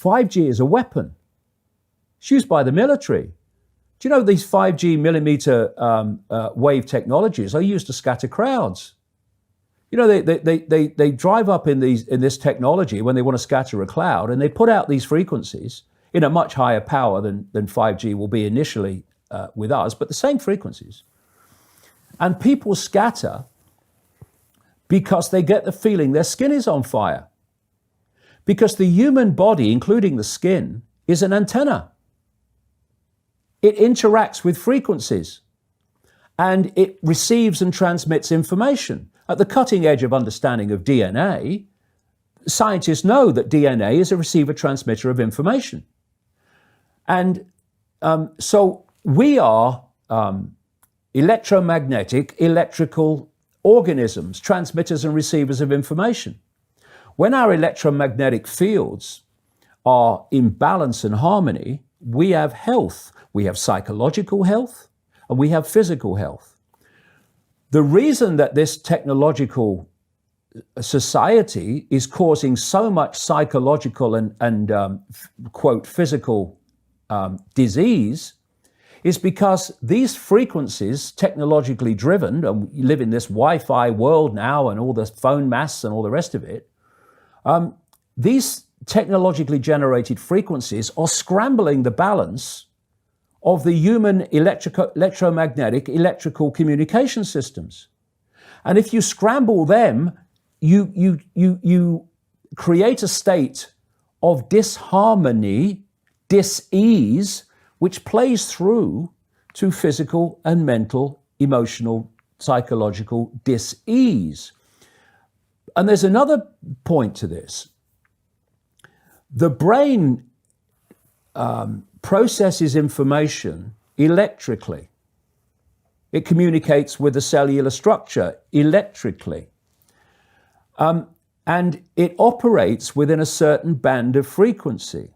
5G is a weapon. It's used by the military. Do you know these 5G millimeter wave technologies are used to scatter crowds? You know, they drive up in this technology when they want to scatter a cloud, and they put out these frequencies in a much higher power than 5G will be initially with us, but the same frequencies. And people scatter because they get the feeling their skin is on fire. Because the human body, including the skin, is an antenna. It interacts with frequencies and it receives and transmits information. At the cutting edge of understanding of DNA, scientists know that DNA is a receiver-transmitter of information. And so we are electromagnetic, electrical organisms, transmitters and receivers of information. When our electromagnetic fields are in balance and harmony, we have health. We have psychological health and we have physical health. The reason that this technological society is causing so much psychological and quote, physical disease is because these frequencies, technologically driven, and we live in this Wi-Fi world now and all the phone masts and all the rest of it, these technologically generated frequencies are scrambling the balance of the human electromagnetic electrical communication systems. And if you scramble them, you create a state of disharmony, dis-ease, which plays through to physical and mental, emotional, psychological dis-ease. And there's another point to this. The brain processes information electrically. It communicates with the cellular structure electrically. And it operates within a certain band of frequency.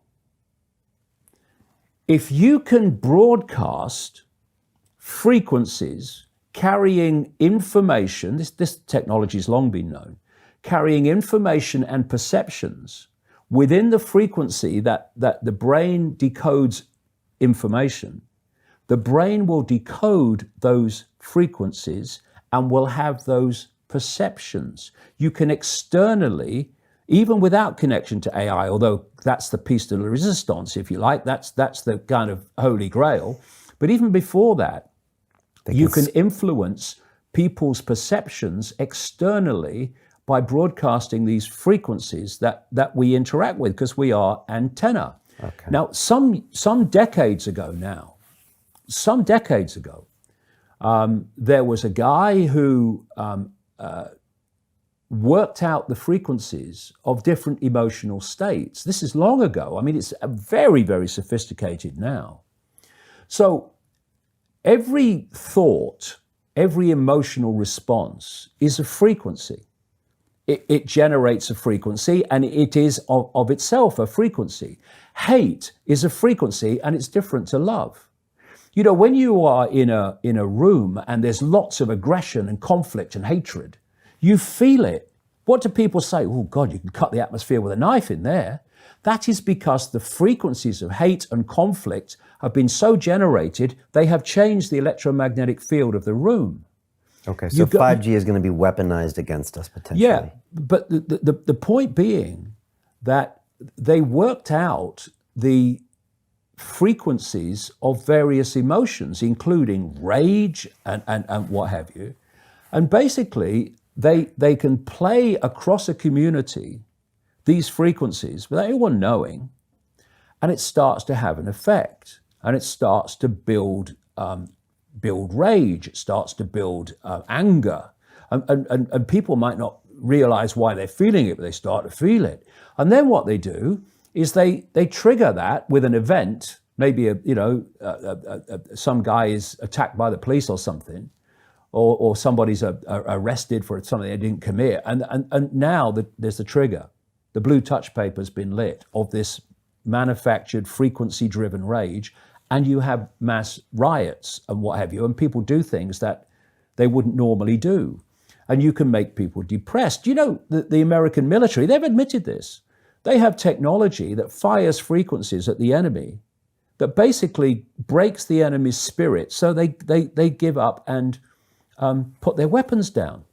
If you can broadcast frequencies carrying information, this technology has long been known, carrying information and perceptions within the frequency that the brain decodes information, the brain will decode those frequencies and will have those perceptions. You can externally, even without connection to AI, although that's the piece de la resistance, if you like, that's the kind of holy grail. But even before that, you can influence people's perceptions externally by broadcasting these frequencies that we interact with, because we are antenna. Okay. Now, some decades ago, there was a guy who worked out the frequencies of different emotional states. This is long ago. I mean, it's very, very sophisticated now. So every thought, every emotional response is a frequency. It generates a frequency, and it is of itself a frequency. Hate is a frequency, and it's different to love. You know, when you are in a room and there's lots of aggression and conflict and hatred, you feel it. What do people say? Oh God, you can cut the atmosphere with a knife in there. That is because the frequencies of hate and conflict have been so generated, they have changed the electromagnetic field of the room. Okay, so 5G is going to be weaponized against us potentially. Yeah, but the point being that they worked out the frequencies of various emotions, including rage and what have you. And basically, they can play across a community these frequencies without anyone knowing, and it starts to have an effect, and it starts to build rage, it starts to build anger, and people might not realize why they're feeling it, but they start to feel it. And then what they do is they trigger that with an event, maybe some guy is attacked by the police or something, or somebody's arrested for something they didn't commit, and now there's the trigger. The blue touch paper's been lit of this manufactured frequency-driven rage, and you have mass riots and what have you, and people do things that they wouldn't normally do. And you can make people depressed. You know, the American military, they've admitted this. They have technology that fires frequencies at the enemy that basically breaks the enemy's spirit, so they give up and put their weapons down.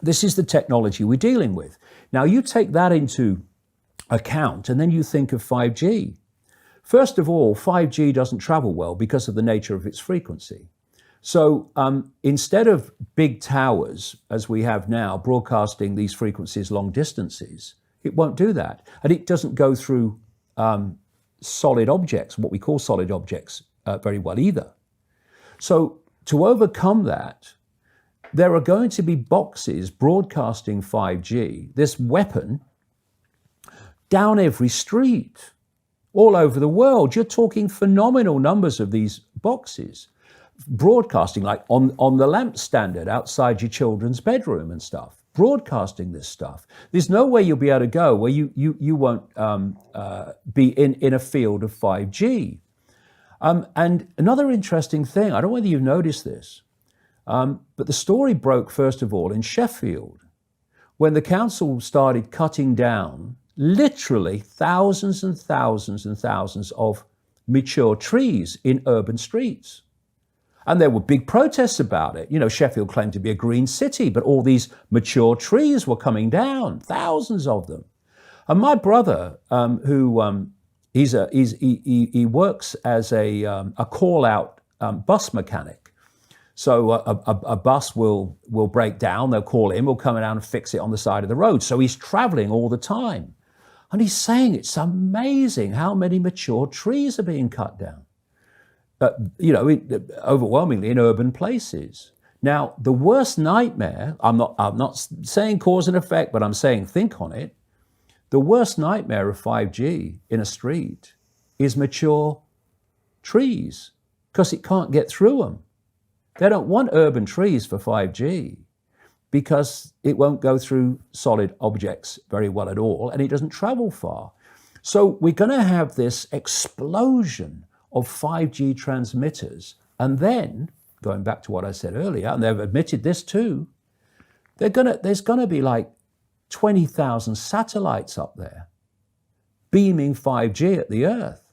This is the technology we're dealing with. Now you take that into account and then you think of 5G. First of all, 5G doesn't travel well because of the nature of its frequency. So instead of big towers, as we have now, broadcasting these frequencies long distances, it won't do that. And it doesn't go through solid objects, what we call solid objects, very well either. So to overcome that, there are going to be boxes broadcasting 5G, this weapon, down every street, all over the world. You're talking phenomenal numbers of these boxes broadcasting, like on the lamp standard outside your children's bedroom and stuff, broadcasting this stuff. There's no way you'll be able to go where you won't be in a field of 5G. And another interesting thing, I don't know whether you've noticed this, but the story broke, first of all, in Sheffield, when the council started cutting down literally thousands and thousands and thousands of mature trees in urban streets. And there were big protests about it. You know, Sheffield claimed to be a green city, but all these mature trees were coming down, thousands of them. And my brother, he works as a call-out bus mechanic. So a bus will break down, they'll call him, he'll come down and fix it on the side of the road. So he's traveling all the time. And he's saying it's amazing how many mature trees are being cut down. Overwhelmingly in urban places. Now, the worst nightmare, I'm not saying cause and effect, but I'm saying think on it. The worst nightmare of 5G in a street is mature trees, because it can't get through them. They don't want urban trees for 5G because it won't go through solid objects very well at all, and it doesn't travel far. So we're going to have this explosion of 5G transmitters. And then, going back to what I said earlier, and they've admitted this too, there's going to be like 20,000 satellites up there beaming 5G at the Earth.